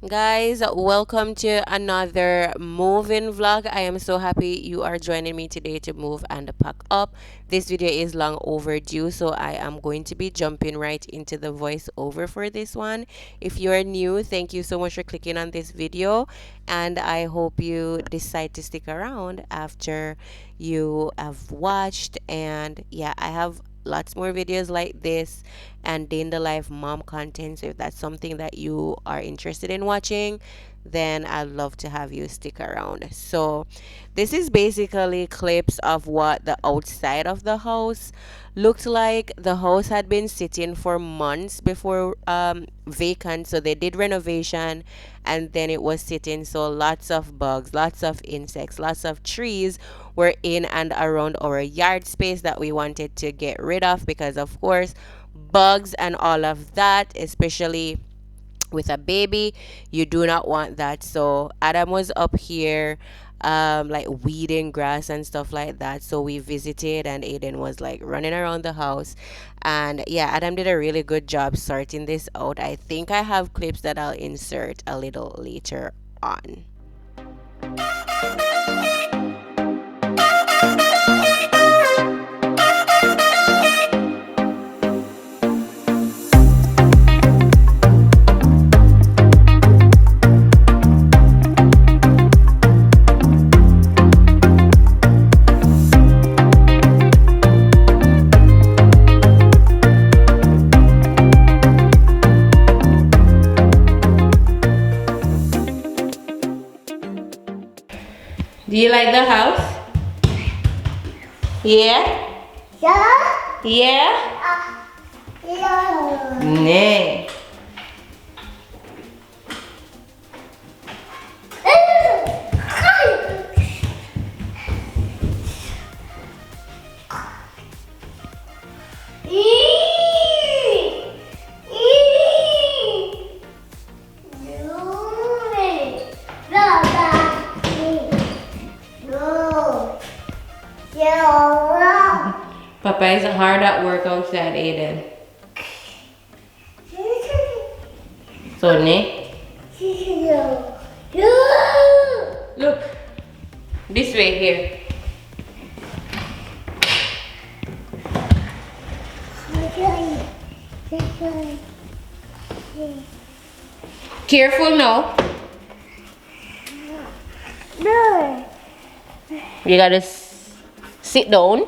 Guys, welcome to another moving vlog. I am so happy you are joining me today to move and pack up. This video is long overdue, so I am going to be jumping right into the voiceover for this one. If you are new, thank you so much for clicking on this video, and I hope you decide to stick around after you have watched. And yeah, I have lots more videos like this and day in the life mom content. So if that's something that you are interested in watching, then I'd love to have you stick around. So this is basically clips of what the outside of the house looked like. The house had been sitting for months before vacant, so they did renovation and then it was sitting. So lots of bugs, lots of insects, lots of trees were in and around our yard space that we wanted to get rid of, because of course bugs and all of that, especially with a baby, you do not want that. So Adam was up here like weeding grass and stuff like that. So we visited and Aiden was like running around the house. And yeah, Adam did a really good job sorting this out. I think I have clips that I'll insert a little later on. Do you like the house? Yeah? Yeah. Yeah? Yeah. Nah. Papa is hard at work outside, Aiden. So, ne? Look. This way here. Careful now. No. You gotta sit down.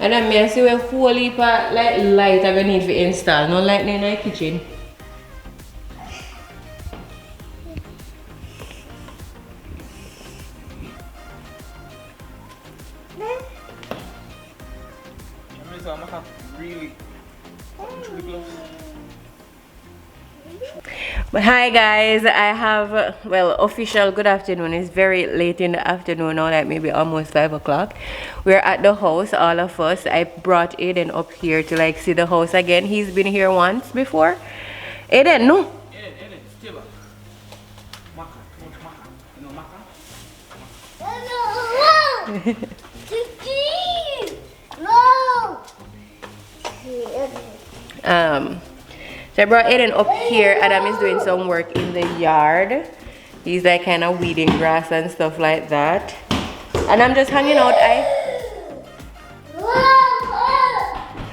And then me see a whole heap of like light I'm gonna need to install. No light in the kitchen. But hi guys, I have, well, official good afternoon. It's very late in the afternoon now, like maybe almost 5 o'clock. We're at the house, all of us. I brought Aiden up here to like see the house again. He's been here once before. Aiden, no. Aiden, stay back. Maka, too much maka. You know maka? So I brought Aiden up here. Adam is doing some work in the yard. He's like kind of weeding grass and stuff like that. And I'm just hanging out.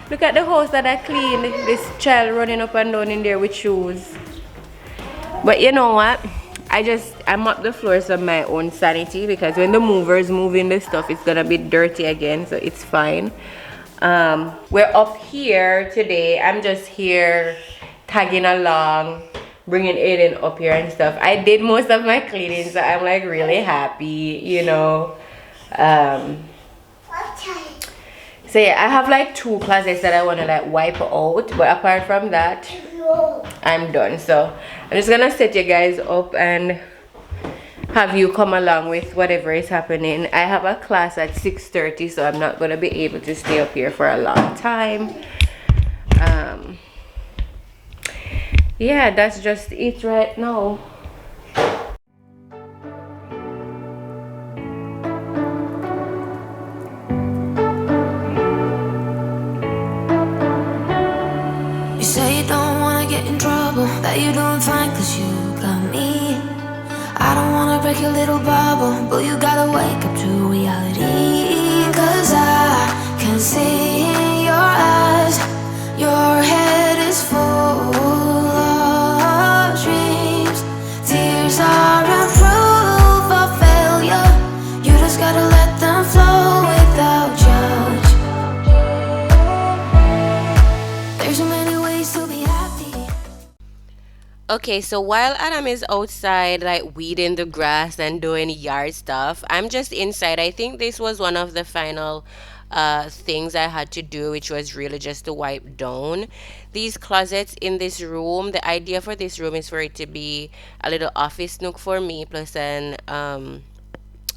Look at the house that I cleaned. This child running up and down in there with shoes. But you know what? I mop the floors of my own sanity, because when the movers move in the stuff, it's gonna be dirty again, so it's fine. We're up here today. I'm just here tagging along, bringing Aiden up here and stuff. I did most of my cleaning, so I'm like really happy, you know. So yeah, I have like 2 closets that I want to like wipe out, but apart from that, I'm done. So I'm just gonna set you guys up and have you come along with whatever is happening. I have a class at 6:30, so I'm not gonna be able to stay up here for a long time. Yeah, that's just it right now. that you're doing fine, cause you got me. I don't wanna break your little bubble, but you gotta wake up to reality. Cause I can see in your eyes, your head is full of dreams. Tears are a proof of failure. You just gotta let them flow without judge. There's so many ways to be happy. Okay, so while Adam is outside, like weeding the grass and doing yard stuff, I'm just inside. I think this was one of the final things I had to do, which was really just to wipe down these closets in this room. The idea for this room is for it to be a little office nook for me, plus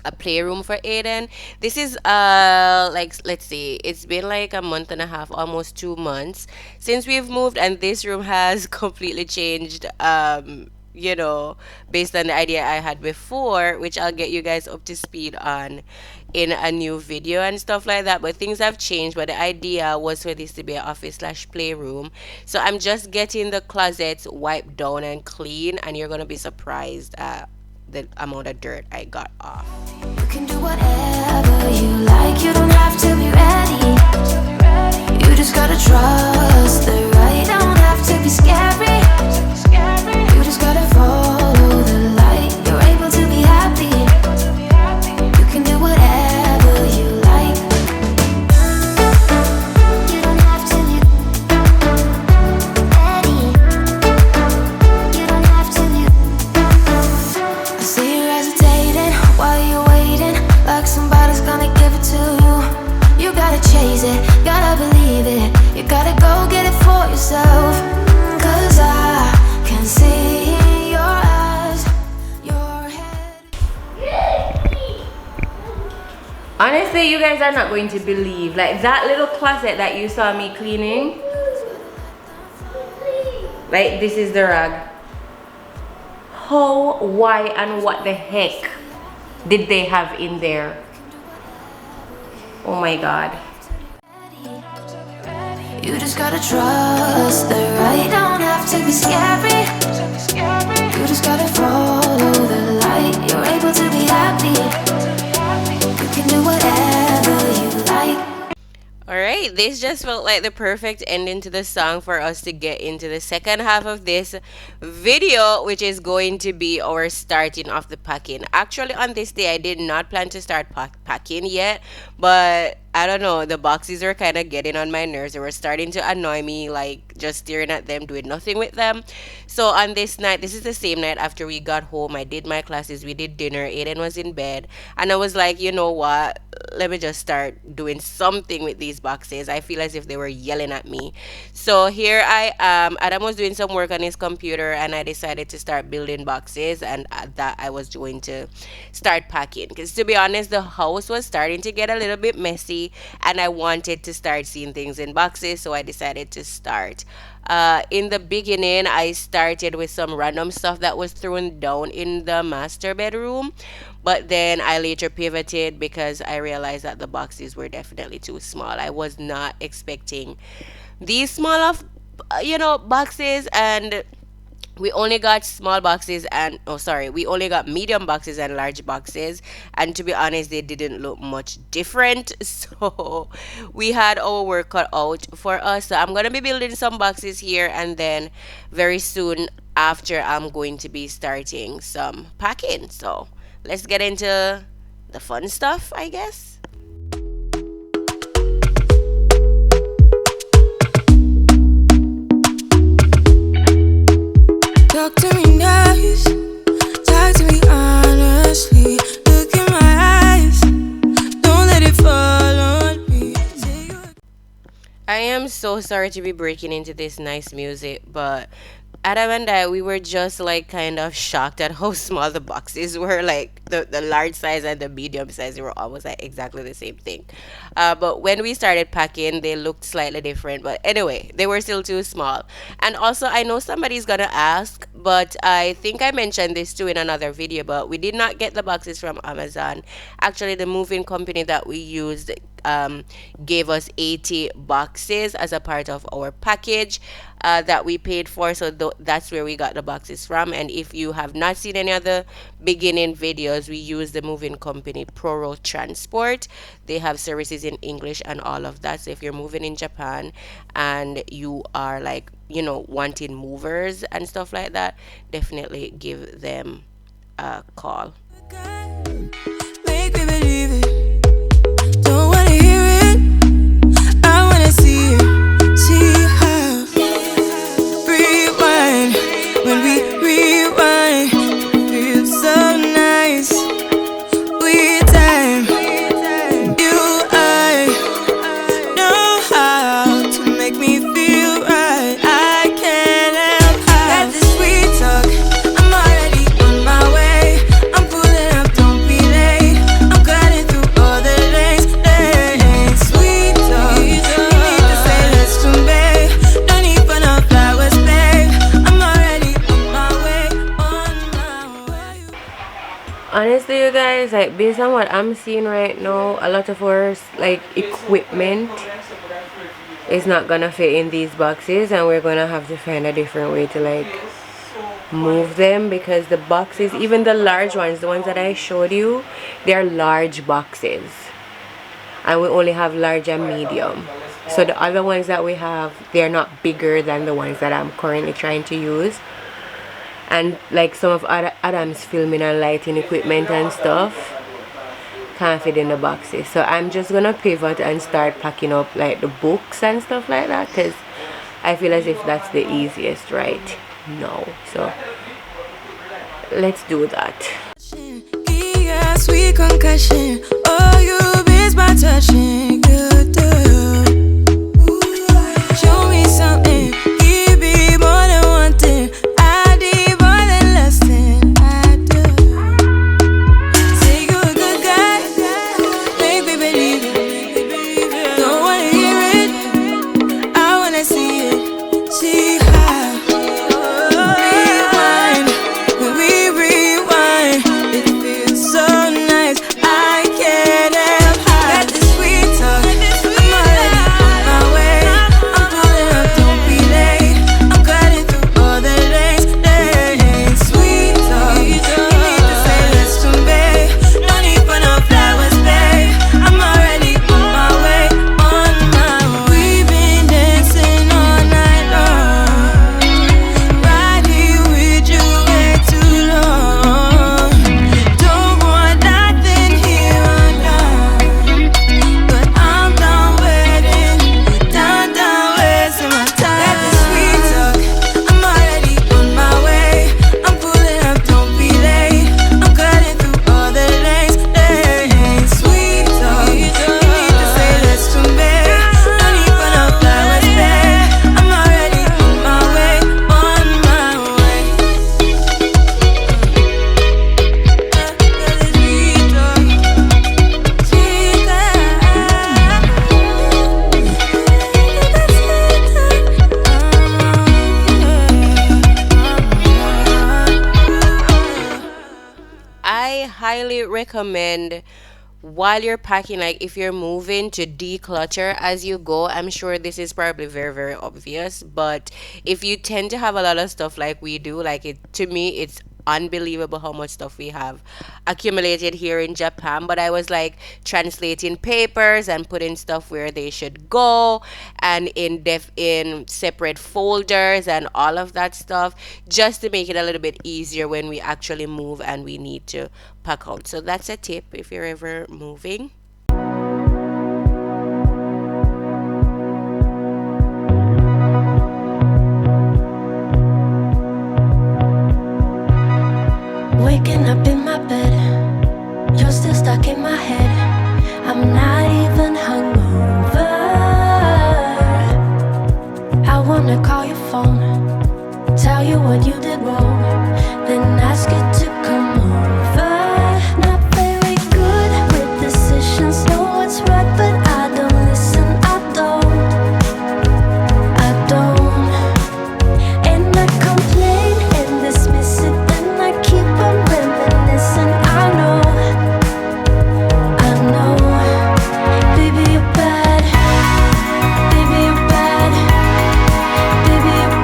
a playroom for Aiden. This is like, let's see, it's been like a month and a half, almost 2 months since we've moved, and this room has completely changed. Based on the idea I had before, which I'll get you guys up to speed on in a new video and stuff like that. But things have changed. But the idea was for this to be an office slash playroom. So I'm just getting the closets wiped down and clean, and you're gonna be surprised at the amount of dirt I got off. You can do whatever you like, you don't have to be ready. You just gotta trust the right, don't have to be scary. You just gotta follow the light, you're able to be happy. You can do whatever you like. You don't have to be ready. You don't have to be. I see you hesitating while you're waiting, like somebody's gonna give it to you. You gotta chase it, gotta believe it. You gotta go get it for yourself. Cause I can see in your eyes, your head. Honestly, you guys are not going to believe, like that little closet that you saw me cleaning, like this is the rag. How, why, and what the heck did they have in there? Oh my god. You just gotta trust the right, don't have to be scary. You just gotta follow the light, you're able to be happy. You can do whatever you like. Alright, this just felt like the perfect ending to the song for us to get into the second half of this video, which is going to be our starting of the packing. Actually, on this day, I did not plan to start packing yet, but I don't know, the boxes were kind of getting on my nerves. They were starting to annoy me, like just staring at them, doing nothing with them. So on this night, this is the same night after we got home, I did my classes, we did dinner, Aiden was in bed, and I was like, you know what, let me just start doing something with these boxes. I feel as if they were yelling at me. So here I am. Adam was doing some work on his computer, and I decided to start building boxes, and that I was going to start packing, because to be honest, the house was starting to get a little bit messy, and I wanted to start seeing things in boxes, so I decided to start. In the beginning, I started with some random stuff that was thrown down in the master bedroom, but then I later pivoted because I realized that the boxes were definitely too small. I was not expecting these small of boxes, and we only got small boxes and we only got medium boxes and large boxes, and to be honest, they didn't look much different. So we had our work cut out for us. So I'm gonna be building some boxes here, and then very soon after I'm going to be starting some packing. So let's get into the fun stuff, I guess. Talk to me nice, talk to me honestly. Look in my eyes, don't let it fall on me. I am so sorry to be breaking into this nice music, but Adam and I, we were just like kind of shocked at how small the boxes were. Like the large size and the medium size, they were almost like exactly the same thing. But when we started packing, they looked slightly different. But anyway, they were still too small. And also, I know somebody's gonna ask, but I think I mentioned this too in another video, but we did not get the boxes from Amazon. Actually, the moving company that we used gave us 80 boxes as a part of our package. that we paid for. So that's where we got the boxes from. And if you have not seen any other beginning videos, we use the moving company Pro Road Transport. They have services in English and all of that. So if you're moving in Japan and you are like, wanting movers and stuff like that, definitely give them a call. Make me believe it. Don't wanna hear it. I wanna see it. See how. Rewind. When we rewind, it feels so nice. We time. You, I know how to make me feel right. I can't help how. Got this sweet talk. I'm already on my way. I'm pulling up, don't be late. I'm cutting through all the lanes. Sweet talk. You need to say less to me. No need for no flowers, babe. I'm already on my way, on my way. Honestly, you guys, like based on what I'm seeing right now, a lot of our like equipment is not gonna fit in these boxes, and we're gonna have to find a different way to like move them, because the boxes, even the large ones, the ones that I showed you, they're large boxes, and we only have large and medium. So the other ones that we have, they're not bigger than the ones that I'm currently trying to use. And like some of Adam's filming and lighting equipment and stuff can't fit in the boxes. So I'm just gonna pivot and start packing up like the books and stuff like that, because I feel as if that's the easiest right now. So let's do that. Yeah, sweet concussion. Oh, you miss my touching. You do. Show me something. Give me more than one thing. I need more than less than I do. Say you're a good guy. Make me believe it. Don't wanna hear it. I wanna see it. See how. Rewind. When we rewind, it feels so nice. I can't help how. Got this sweet talk. I'm already on my way. I'm pulling up, don't be late. I'm cutting through all the lanes. Sweet talk. You need to say less to me. No need for no flowers, babe. I'm already on my way, on my way. We've been dancing all night long. Right here with you way too long. Don't want nothing here or now. But I'm done waiting, done wasting my time. Got this sweet talk. I'm already on my way. I'm pulling up, don't be late. I'm cutting through all the lanes. Sweet talk. You need to say less to me. No need for no flowers, babe. I'm already on my way, on my way. Sweet talk. Sweet I highly recommend, while you're packing, like if you're moving, to declutter as you go. I'm sure this is probably very, very obvious, but if you tend to have a lot of stuff like we do, like it, to me, it's unbelievable how much stuff we have accumulated here in Japan. But I was like translating papers and putting stuff where they should go, and in separate folders and all of that stuff, just to make it a little bit easier when we actually move and we need to pack out. So that's a tip if you're ever moving. Waking up in my bed, you're still stuck in my head. I'm not even hungover. I wanna call your phone, tell you what you did wrong, then ask you to come over. Not very good with decisions, know what's right, but I don't listen. I don't. And I complain and dismiss it, then I keep on reminiscing. I know, baby you're bad, baby you're bad, baby you're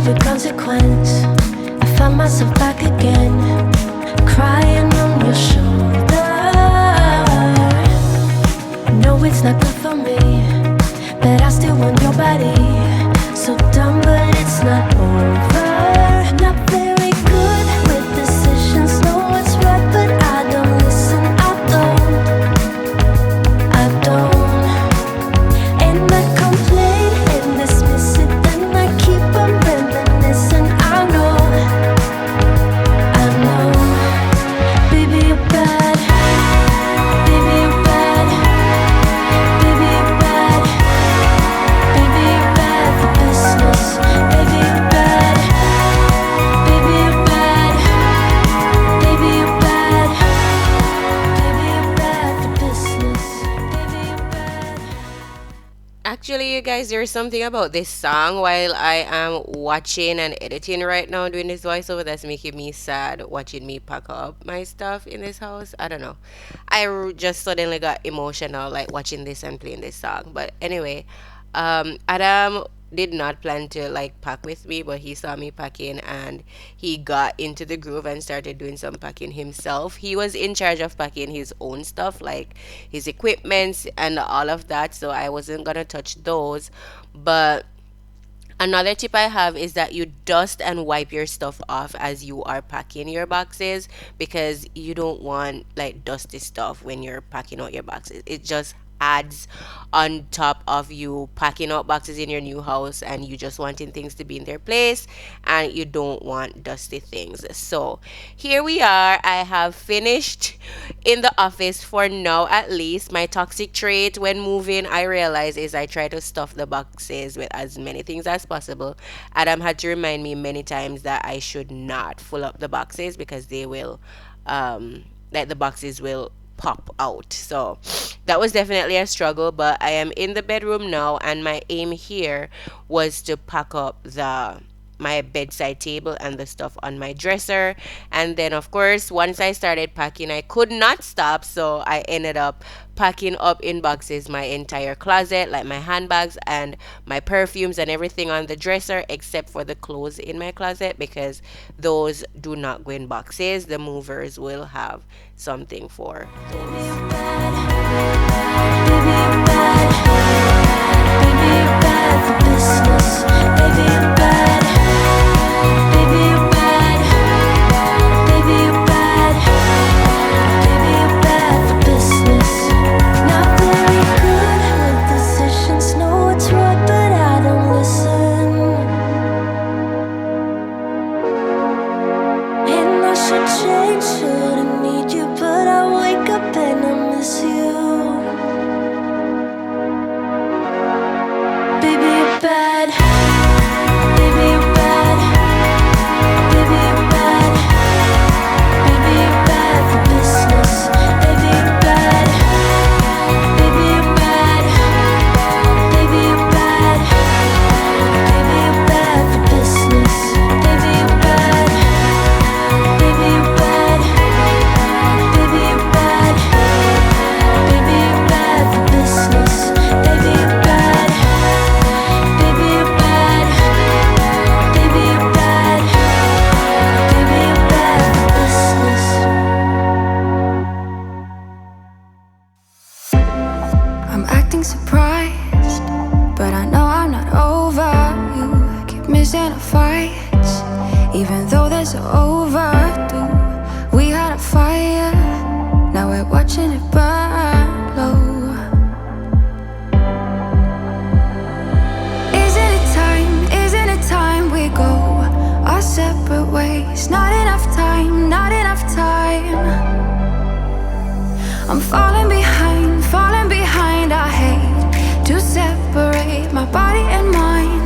stupid consequence. I found myself back again, crying on your shoulder. No, it's not good for me, but I still want your body. So dumb, but it's not over. Not very good with decisions, know what's right, but I don't listen. I don't. And I complain and dismiss it, then I keep on reminiscing. I know, baby you're bad, baby you're bad, baby you're bad, baby you're bad for business, baby you're bad, baby you're bad, baby you're bad, baby you're bad for business, baby you're bad. Actually, you guys, there's something about this song while I am watching and editing right now, doing this voiceover, that's making me sad watching me pack up my stuff in this house. I don't know. Just suddenly got emotional like watching this and playing this song. But anyway, Adam did not plan to like pack with me, but he saw me packing and he got into the groove and started doing some packing himself. He was in charge of packing his own stuff, like his equipments and all of that, so I wasn't gonna touch those. But another tip I have is that you dust and wipe your stuff off as you are packing your boxes, because you don't want like dusty stuff when you're packing out your boxes. It just adds on top of you packing out boxes in your new house and you just wanting things to be in their place and you don't want dusty things. So here we are. I have finished in the office for now, at least. My toxic trait when moving, I realize, is I try to stuff the boxes with as many things as possible. Adam had to remind me many times that I should not fill up the boxes because they will like the boxes will pop out. So that was definitely a struggle, but I am in the bedroom now and my aim here was to pack up the my bedside table and the stuff on my dresser. And then of course once I started packing I could not stop, so I ended up packing up in boxes my entire closet, like my handbags and my perfumes and everything on the dresser except for the clothes in my closet, because those do not go in boxes. The movers will have something for those. Change, shouldn't need you, but I wake up and I miss you. Baby, you're bad. Baby, you're bad. Baby, you're bad. Baby, you're bad for business. Baby, you're bad. Baby, you're bad. Baby, you're bad. Baby, you're bad for business. Baby, you're bad. Baby, you're bad. Baby, you're bad. Baby, you're bad for business. Baby, you're bad. Baby, you're bad. Baby, you're bad. Baby, you're bad for business. I'm acting surprised, but I know I'm not over you. Keep missing our fights, even though there's overdue. We had a fire, now we're watching it burn low. Isn't it time? Isn't it time we go our separate ways? Not enough time, not enough time. I'm falling behind, I hate to separate my body and mind,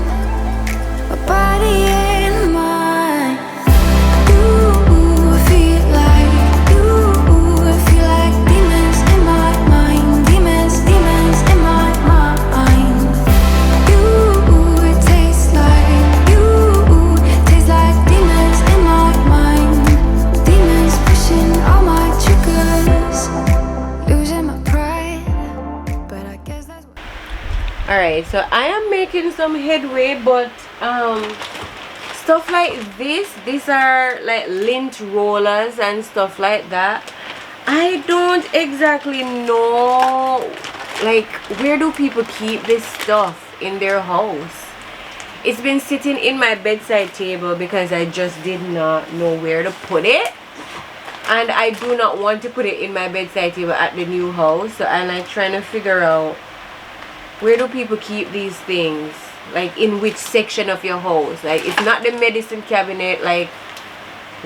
my body and mind. You feel like demons in my mind, demons in my mind. You taste like demons in my mind, demons pushing all my triggers, losing my pride, but I guess that's what. Alright, so I am making some headway, but stuff like this. These are like lint rollers and stuff like that. I don't exactly know, like, where do people keep this stuff in their house? It's been sitting in my bedside table because I just did not know where to put it. And I do not want to put it in my bedside table at the new house. So I'm like trying to figure out, where do people keep these things? Like, in which section of your house? Like, it's not the medicine cabinet. Like,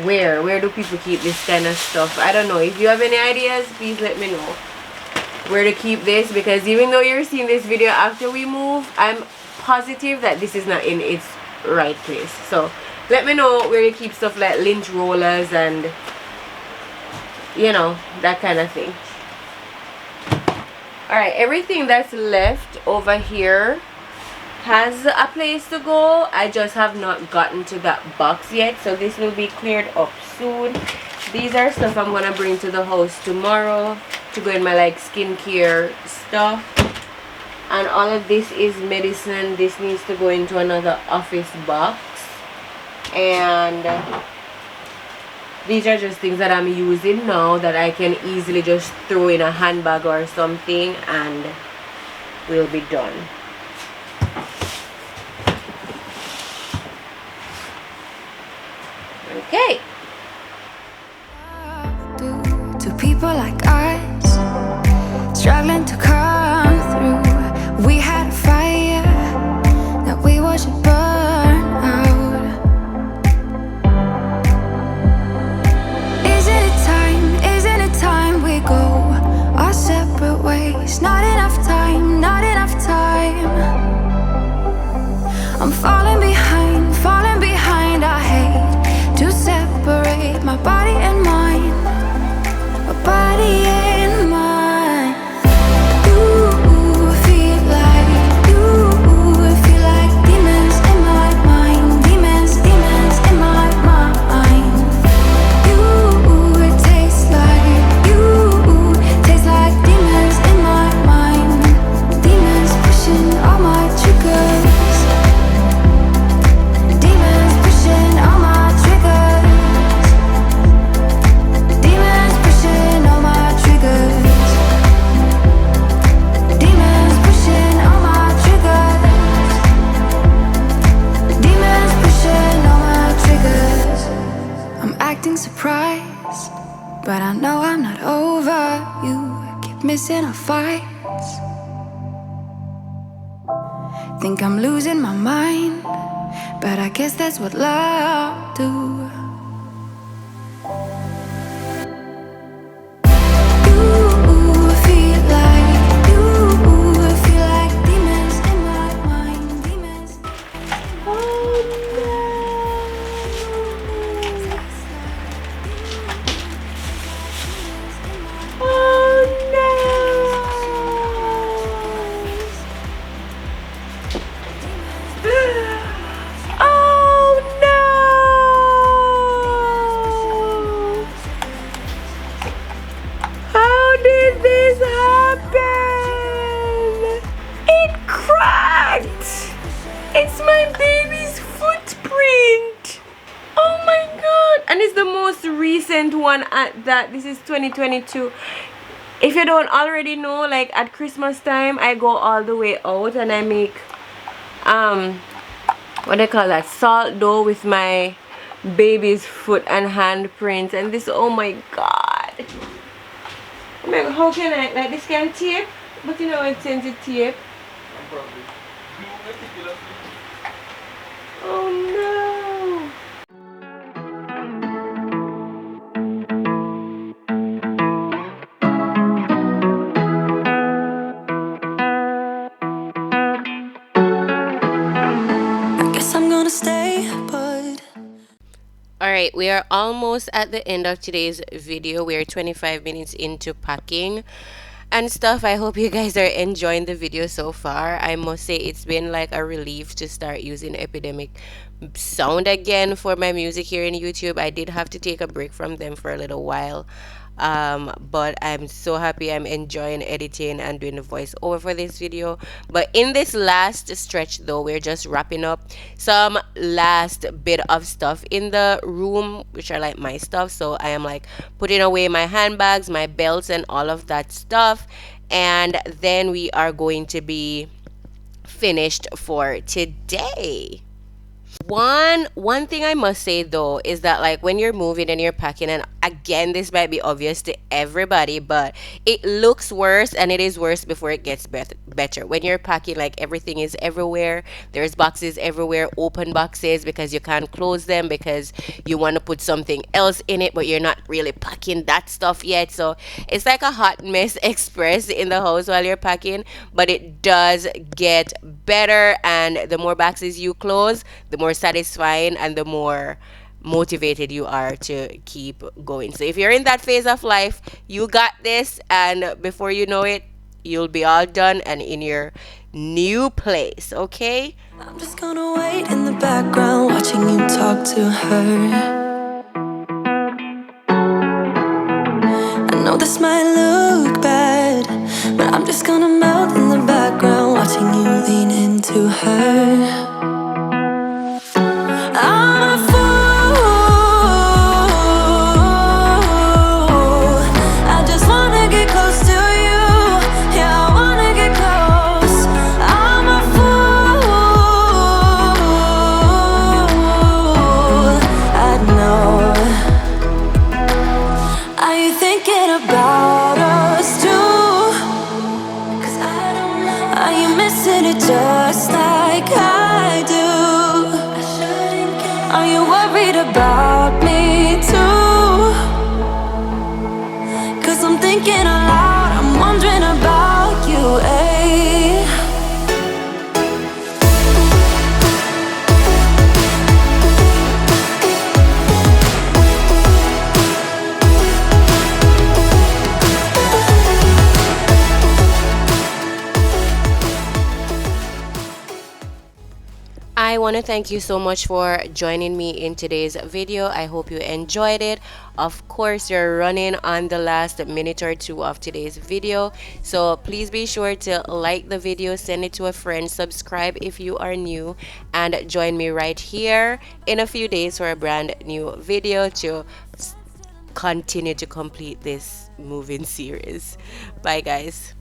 where do people keep this kind of stuff? I don't know. If you have any ideas, please let me know where to keep this, because even though you're seeing this video after we move, I'm positive that this is not in its right place. So let me know where you keep stuff like lint rollers and, you know, that kind of thing. Alright, everything that's left over here has a place to go. I just have not gotten to that box yet, so this will be cleared up soon. These are stuff I'm gonna bring to the house tomorrow to go in my like skincare stuff. And all of this is medicine. This needs to go into another office box. And these are just things that I'm using now that I can easily just throw in a handbag or something and we'll be done. Okay. To people like us, struggling to come through. We had a fire that we watched it burn out. Isn't it time we go our separate ways? Not enough time, not enough time. I'm falling behind, I hate to separate my body and mind, my body and mind. You feel like demons in my mind, demons in my mind. It tastes like demons in my mind, demons pushing all my triggers. Surprised, but I know I'm not over you. Keep missing our fights. Think I'm losing my mind, but I guess that's what love do. You feel like demons in my mind, demons. It's my baby's footprint. Oh my god. And it's the most recent one at that. This is 2022. If you don't already know, like at Christmas time I go all the way out and I make what they call that, salt dough with my baby's foot and handprints. And this, oh my god. Oh my god, how can I, like, this can tape, but you know it's sensitive. Oh no. I guess I'm gonna stay put. Alright, we are almost at the end of today's video. We are 25 minutes into packing and stuff. I hope you guys are enjoying the video so far. I must say it's been like a relief to start using Epidemic Sound again for my music here in YouTube. I did have to take a break from them for a little while But I'm so happy. I'm enjoying editing and doing the voiceover for this video. But in this last stretch though, we're just wrapping up some last bit of stuff in the room, which are like my stuff. So I am like putting away my handbags, my belts, and all of that stuff. And then we are going to be finished for today. One thing I must say though is that like when you're moving and you're packing, and again this might be obvious to everybody, but it looks worse and it is worse before it gets better. When you're packing, like everything is everywhere. There's boxes everywhere, open boxes because you can't close them because you want to put something else in it, but you're not really packing that stuff yet. So it's like a hot mess express in the house while you're packing, but it does get better, and the more boxes you close, the more satisfying and the more motivated you are to keep going. So if you're in that phase of life, you got this, and before you know it, you'll be all done and in your new place, okay? I'm just gonna wait in the background, watching you talk to her. I know this might look bad, but I'm just gonna melt in the background, watching you lean into her. I'm a fool, I just wanna get close to you. Yeah, I wanna get close. I'm a fool, I know. Are you thinking about us too? 'Cause I don't know. Are you missing it just like I do? Are you worried about me too? 'Cause I'm thinking aloud, I'm wondering about you, eh? I want to thank you so much for joining me in today's video. I hope you enjoyed it. Of course, you're running on the last minute or two of today's video, so please be sure to like the video, send it to a friend, subscribe if you are new, and join me right here in a few days for a brand new video to continue to complete this moving series. Bye guys.